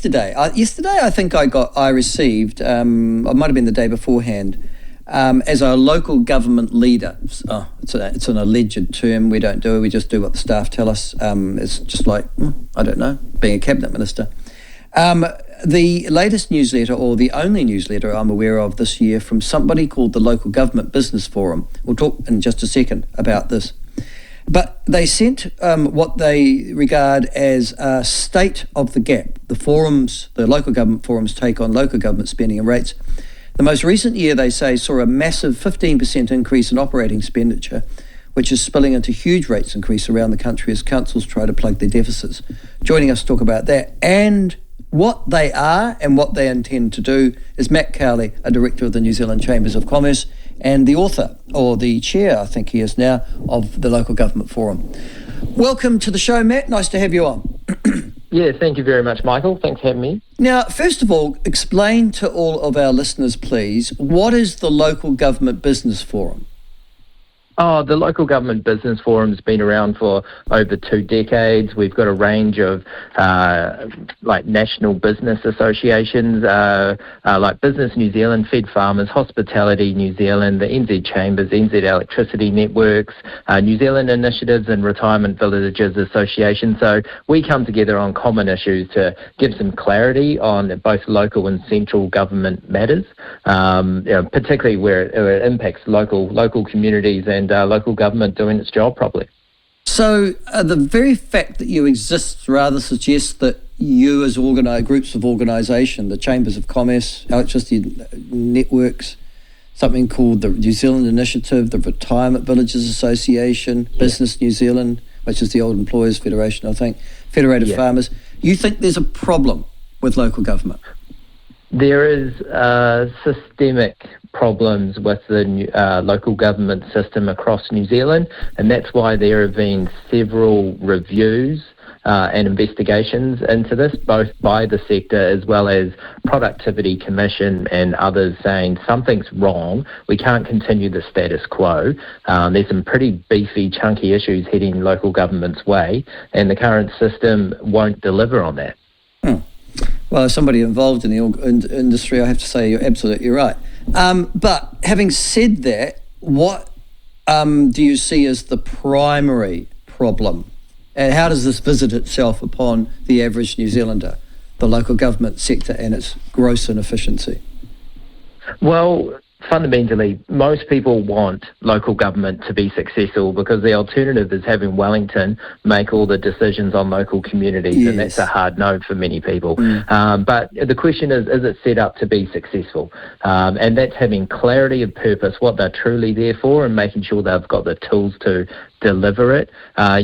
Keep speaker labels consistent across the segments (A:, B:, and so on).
A: yesterday. Yesterday, I think I received, it might have been the day beforehand, as a local government leader. It's an alleged term. We don't do it. We just do what the staff tell us. It's just like, I don't know, being a cabinet minister. The latest newsletter, or the only newsletter I'm aware of this year, from somebody called the Local Government Business Forum. We'll talk in just a second about this. But they sent what they regard as a state of the gap. The local government forums take on local government spending and rates. The most recent year, they say, saw a massive 15% increase in operating expenditure, which is spilling into huge rates increase around the country as councils try to plug their deficits. Joining us to talk about that and what they are and what they intend to do is Matt Cowley, a director of the New Zealand Chambers of Commerce and the author, or the chair, I think he is now, of the Local Government Forum. Welcome to the show, Matt. Nice to have you on.
B: Yeah, thank you very much, Michael. Thanks for having me.
A: Now, first of all, explain to all of our listeners, please, what is the Local Government Business Forum?
B: The Local Government Business Forum's been around for over 2 decades. We've got a range of national business associations, like Business New Zealand, Fed Farmers, Hospitality New Zealand, the NZ Chambers, NZ Electricity Networks, New Zealand Initiatives and Retirement Villages Association. So we come together on common issues to give some clarity on both local and central government matters, particularly where it impacts local communities and local government doing its job properly.
A: So the very fact that you exist rather suggests that you as groups of organisation, the Chambers of Commerce, Electricity Networks, something called the New Zealand Initiative, the Retirement Villages Association, Business New Zealand, which is the Old Employers Federation, I think, Federated Farmers, you think there's a problem with local government?
B: There is systemic problems with the local government system across New Zealand, and that's why there have been several reviews and investigations into this, both by the sector as well as Productivity Commission and others saying something's wrong, we can't continue the status quo. There's some pretty beefy, chunky issues heading local government's way, and the current system won't deliver on that.
A: Well, as somebody involved in the industry, I have to say you're absolutely right. But having said that, what do you see as the primary problem? And how does this visit itself upon the average New Zealander, the local government sector and its gross inefficiency?
B: Well, fundamentally, most people want local government to be successful because the alternative is having Wellington make all the decisions on local communities, and that's a hard no for many people. But the question is it set up to be successful? And that's having clarity of purpose, what they're truly there for, and making sure they've got the tools to deliver it.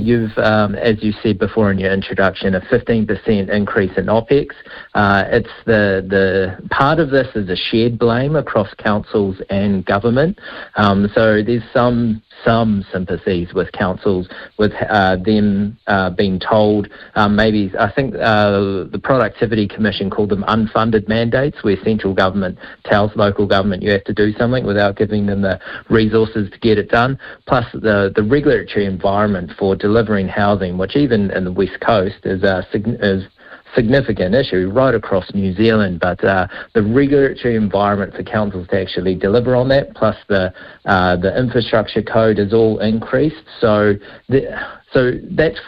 B: You've, as you said before in your introduction, a 15% increase in OPEX. It's the part of this is a shared blame across councils and government. So there's some sympathies with councils with them being told maybe, I think the Productivity Commission called them unfunded mandates, where central government tells local government you have to do something without giving them the resources to get it done. Plus the regulatory environment for delivering housing, which even in the West Coast is significant issue right across New Zealand, but the regulatory environment for councils to actually deliver on that, plus the infrastructure code is all increased. So that's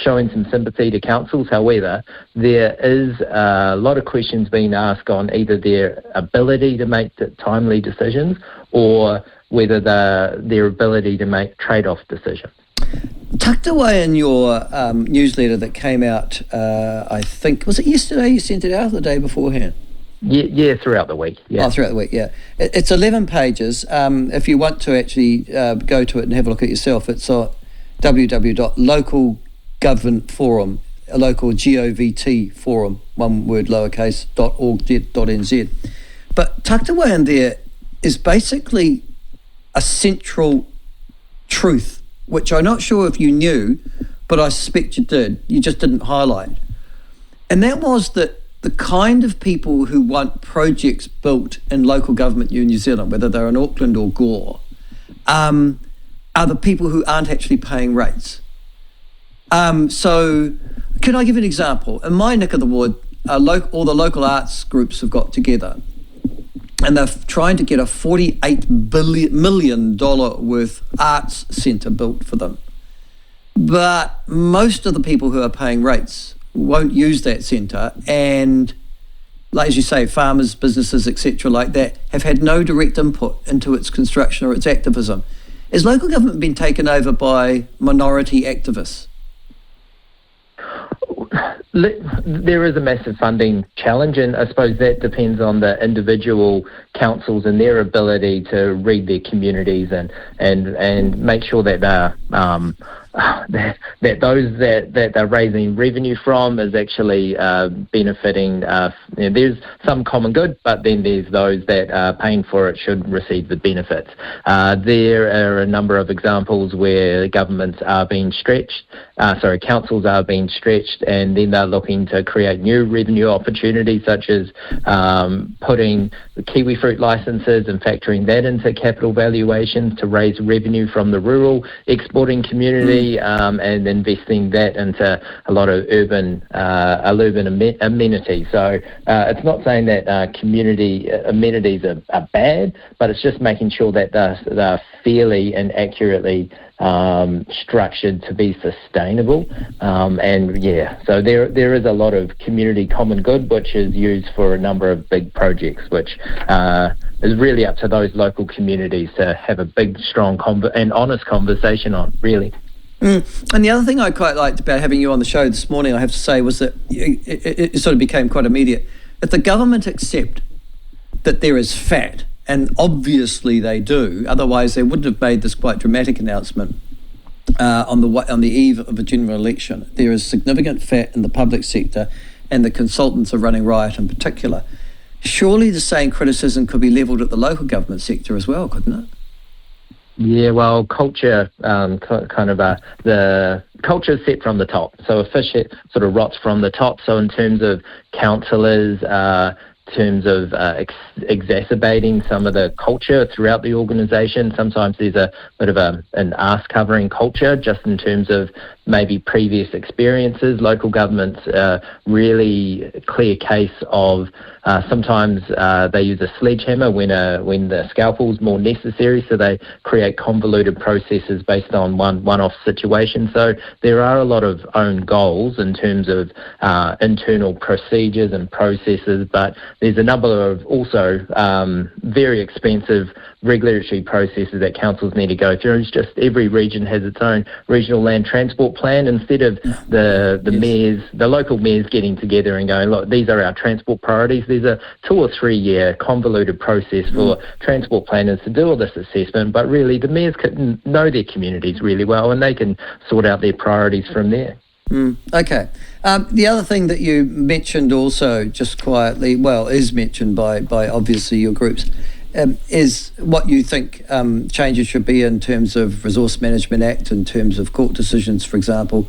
B: showing some sympathy to councils. However, there is a lot of questions being asked on either their ability to make the timely decisions or whether their ability to make trade-off decisions.
A: Tucked away in your newsletter that came out, I think, was it yesterday you sent it out or the day beforehand?
B: Yeah, throughout the week. Yeah.
A: Oh, throughout the week, yeah. It's 11 pages. If you want to actually go to it and have a look at it yourself, it's on www.localgovernmentforum, a local GOVT forum, one word lowercase, .org.nz. But tucked away in there is basically a central truth, which I'm not sure if you knew, but I suspect you did. You just didn't highlight. And that was that the kind of people who want projects built in local government in New Zealand, whether they're in Auckland or Gore, are the people who aren't actually paying rates. So Can I give an example? In my neck of the wood, all the local arts groups have got together and they're trying to get a $48 million worth arts centre built for them. But most of the people who are paying rates won't use that centre, and like as you say, farmers, businesses, etc. like that have had no direct input into its construction or its activism. Has local government been taken over by minority activists?
B: There is a massive funding challenge, and I suppose that depends on the individual councils and their ability to read their communities and make sure that that those that they're raising revenue from is actually benefiting. There's some common good, but then there's those that are paying for it should receive the benefits. There are a number of examples where governments are being stretched, councils are being stretched, and then they're looking to create new revenue opportunities, such as putting the kiwi fruit licences and factoring that into capital valuations to raise revenue from the rural exporting community. And investing that into a lot of urban amenities. So it's not saying that community amenities are bad, but it's just making sure that they're fairly and accurately structured to be sustainable. So there is a lot of community common good which is used for a number of big projects, which is really up to those local communities to have a big, strong and honest conversation on, really.
A: And the other thing I quite liked about having you on the show this morning, I have to say, was that it sort of became quite immediate. If the government accept that there is fat, and obviously they do, otherwise they wouldn't have made this quite dramatic announcement on the eve of a general election. There is significant fat in the public sector, and the consultants are running riot in particular. Surely the same criticism could be levelled at the local government sector as well, couldn't it?
B: Yeah, well, culture, the culture is set from the top. So a fish sort of rots from the top. So in terms of councillors, terms of exacerbating some of the culture throughout the organisation, sometimes there's a bit of an arse-covering culture just in terms of maybe previous experiences. Local government's really clear case of sometimes they use a sledgehammer when the scalpel's more necessary, so they create convoluted processes based on one-off situations. So there are a lot of own goals in terms of internal procedures and processes, but there's a number of also very expensive regulatory processes that councils need to go through. It's just every region has its own regional land transport plan. Instead of the local mayors getting together and going, look, these are our transport priorities, there's a 2 or 3 year convoluted process for transport planners to do all this assessment, but really the mayors can know their communities really well and they can sort out their priorities from there.
A: Okay. The other thing that you mentioned also just quietly, is mentioned by obviously your groups, is what you think changes should be in terms of Resource Management Act, in terms of court decisions, for example,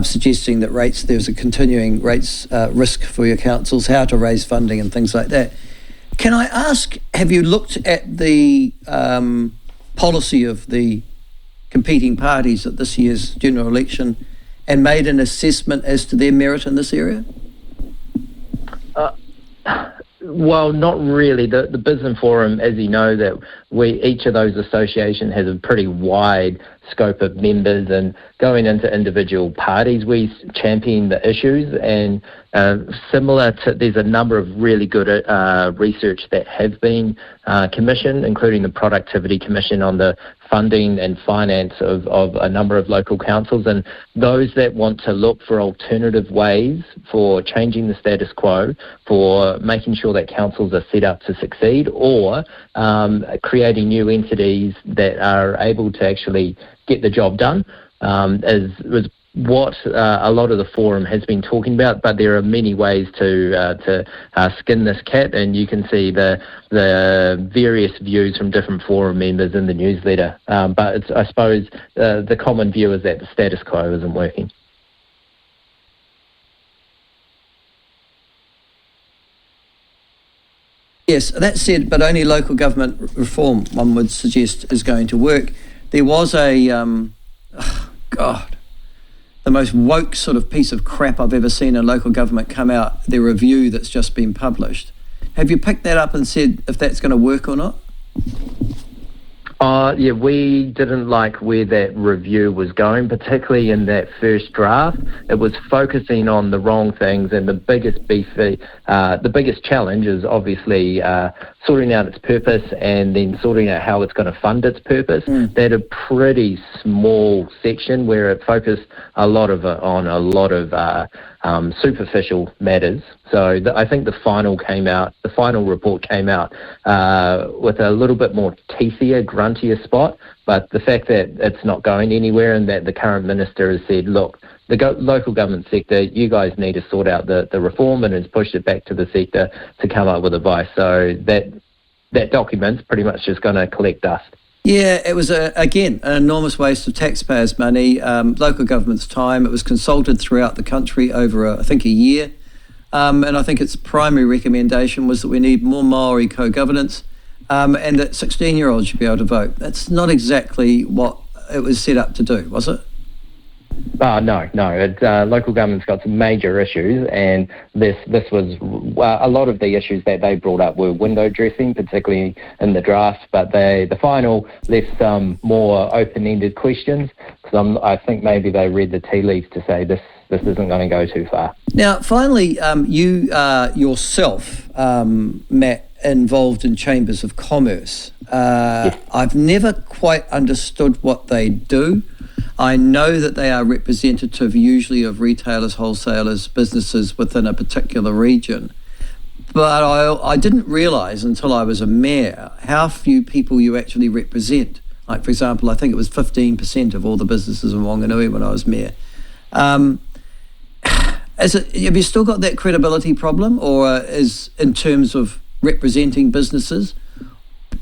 A: suggesting that there's a continuing rates risk for your councils, how to raise funding and things like that. Can I ask, have you looked at the policy of the competing parties at this year's general election and made an assessment as to their merit in this area?
B: Well, not really. The Business Forum, as you know, that each of those associations has a pretty wide scope of members, and going into individual parties, we champion the issues. And similar to, there's a number of really good research that have been commissioned, including the Productivity Commission on the funding and finance of a number of local councils, and those that want to look for alternative ways for changing the status quo, for making sure that councils are set up to succeed, or creating new entities that are able to actually get the job done, was what a lot of the forum has been talking about. But there are many ways to skin this cat, and you can see the various views from different forum members in the newsletter. But I suppose the common view is that the status quo isn't working.
A: Yes, that said, but only local government reform, one would suggest, is going to work. There was the the most woke sort of piece of crap I've ever seen in local government come out, their review that's just been published. Have you picked that up and said if that's going to work or not?
B: Yeah, we didn't like where that review was going, particularly in that first draft. It was focusing on the wrong things, and the biggest challenge is obviously sorting out its purpose and then sorting out how it's going to fund its purpose. That a pretty small section where it focused on a lot of superficial matters. So I think the final report came out with a little bit more teethier, gruntier spot. But the fact that it's not going anywhere and that the current minister has said, look, the local government sector, you guys need to sort out the reform, and has pushed it back to the sector to come up with advice. So that document's pretty much just going to collect dust.
A: Yeah, it was, again, an enormous waste of taxpayers' money, local government's time. It was consulted throughout the country over, I think, a year. And I think its primary recommendation was that we need more Māori co-governance and that 16-year-olds should be able to vote. That's not exactly what it was set up to do, was it?
B: No. Local government's got some major issues, and this was a lot of the issues that they brought up were window dressing, particularly in the draft. But the final left some more open-ended questions, because I think maybe they read the tea leaves to say this isn't going to go too far.
A: Now, finally, you yourself, Matt, involved in chambers of commerce. Yes. I've never quite understood what they do. I know that they are representative usually of retailers, wholesalers, businesses within a particular region. But I didn't realise until I was a mayor how few people you actually represent. Like, for example, I think it was 15% of all the businesses in Wanganui when I was mayor. Have you still got that credibility problem, or is, in terms of representing businesses,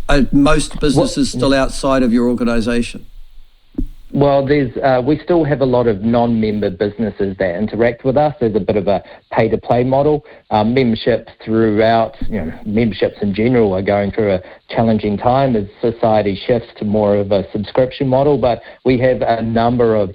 A: are most businesses still outside of your organisation?
B: Well, we still have a lot of non-member businesses that interact with us. There's a bit of a pay-to-play model. Memberships in general are going through a challenging time as society shifts to more of a subscription model. But we have a number of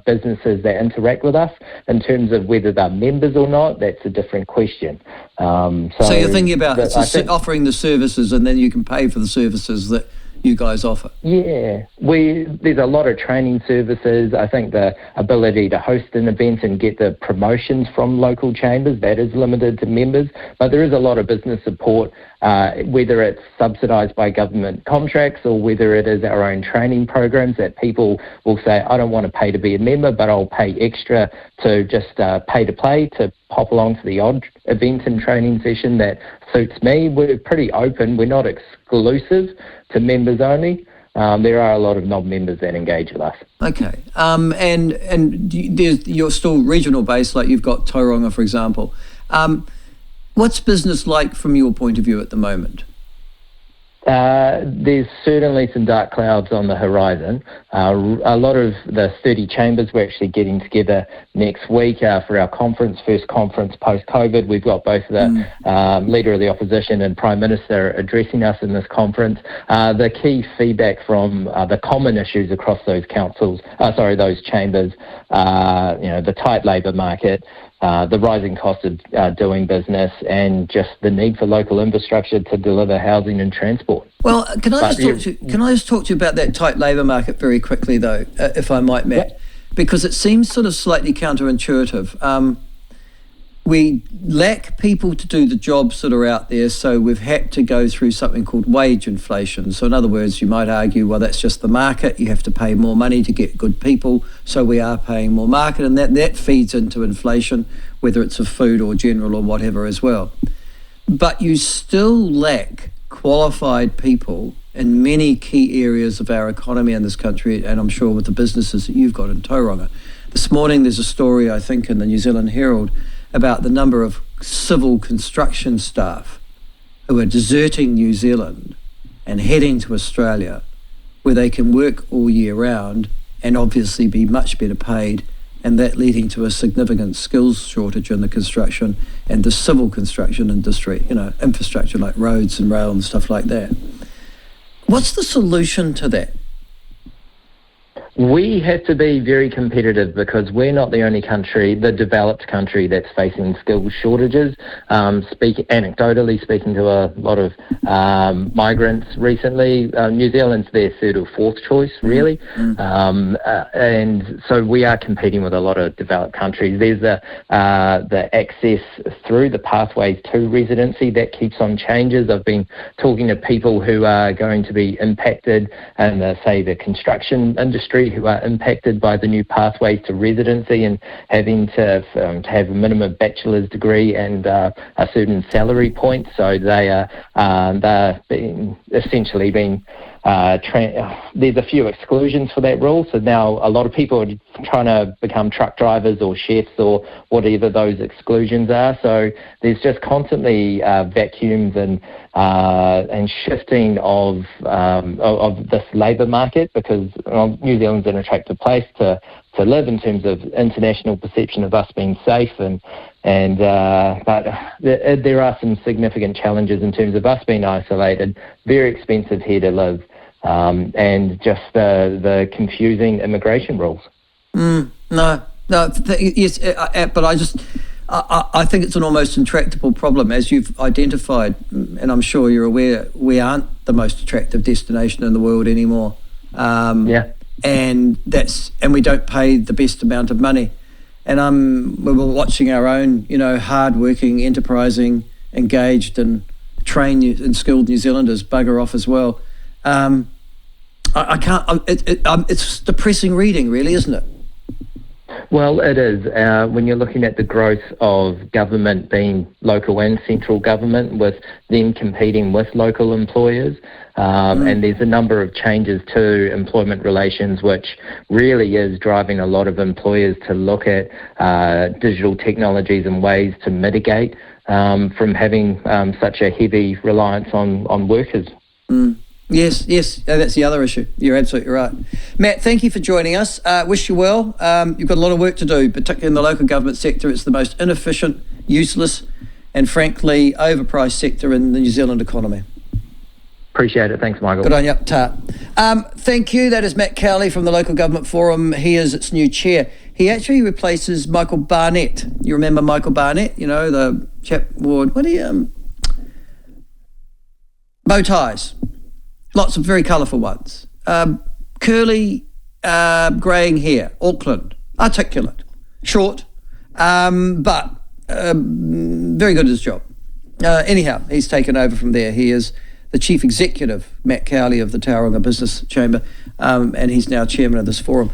B: businesses that interact with us. In terms of whether they're members or not, that's a different question. So
A: you're thinking about offering the services, and then you can pay for the services that you guys offer?
B: Yeah, there's a lot of training services. I think the ability to host an event and get the promotions from local chambers, that is limited to members, but there is a lot of business support, whether it's subsidised by government contracts or whether it is our own training programs that people will say, I don't want to pay to be a member, but I'll pay extra to just pay to play, to pop along to the odd event and training session that suits me. We're pretty open. We're not exclusive to members only. There are a lot of non-members that engage with us.
A: Okay. And you're still regional based, like you've got Tauranga, for example. What's business like from your point of view at the moment?
B: There's certainly some dark clouds on the horizon. A lot of the 30 chambers, we're actually getting together next week for our first conference post-COVID. We've got both the Leader of the Opposition and Prime Minister addressing us in this conference. The key feedback from the common issues across those those chambers, the tight labour market, the rising cost of doing business, and just the need for local infrastructure to deliver housing and transport.
A: Well, can I just talk to you about that tight labour market very quickly, though, if I might, Matt?
B: Yeah.
A: Because it seems sort of slightly counterintuitive. We lack people to do the jobs that are out there, so we've had to go through something called wage inflation. So in other words, you might argue, well, that's just the market. You have to pay more money to get good people, so we are paying more market, and that feeds into inflation, whether it's of food or general or whatever as well. But you still lack qualified people in many key areas of our economy in this country, and I'm sure with the businesses that you've got in Tauranga. This morning there's a story, I think, in the New Zealand Herald about the number of civil construction staff who are deserting New Zealand and heading to Australia, where they can work all year round and obviously be much better paid, and that leading to a significant skills shortage in the construction and the civil construction industry, infrastructure like roads and rail and stuff like that. What's the solution to that?
B: We have to be very competitive because we're not the only country, the developed country, that's facing skills shortages. Anecdotally speaking to a lot of migrants recently, New Zealand's their third or fourth choice, really. And so we are competing with a lot of developed countries. There's the access through the pathways to residency that keeps on changes. I've been talking to people who are going to be impacted in, say, the construction industry, who are impacted by the new pathways to residency and having to have a minimum bachelor's degree and a certain salary point. So they're essentially being there's a few exclusions for that rule. So now a lot of people are trying to become truck drivers or chefs or whatever those exclusions are. So there's just constantly vacuums and shifting of this labour market, because New Zealand's an attractive place to live in terms of international perception of us being safe, but there are some significant challenges in terms of us being isolated, very expensive here to live, and just the confusing immigration rules.
A: Yes, but I think it's an almost intractable problem, as you've identified, and I'm sure you're aware we aren't the most attractive destination in the world anymore. And we don't pay the best amount of money. And we were watching our own, hard-working, enterprising, engaged and trained and skilled New Zealanders bugger off as well. I can't. It's depressing reading, really, isn't it?
B: Well, it is. When you're looking at the growth of government being local and central government, with them competing with local employers, and there's a number of changes to employment relations, which really is driving a lot of employers to look at digital technologies and ways to mitigate from having such a heavy reliance on workers.
A: Yes, that's the other issue. You're absolutely right. Matt, thank you for joining us. Wish you well. You've got a lot of work to do, particularly in the local government sector. It's the most inefficient, useless, and frankly, overpriced sector in the New Zealand economy.
B: Appreciate it. Thanks, Michael.
A: Good on you. Ta. Thank you. That is Matt Cowley from the Local Government Forum. He is its new chair. He actually replaces Michael Barnett. You remember Michael Barnett? The chap wore, bow ties. Lots of very colourful ones. Curly, greying hair, Auckland, articulate, short, but very good at his job. Anyhow, he's taken over from there. He is the chief executive, Matt Cowley, of the Tauranga Business Chamber, and he's now chairman of this forum.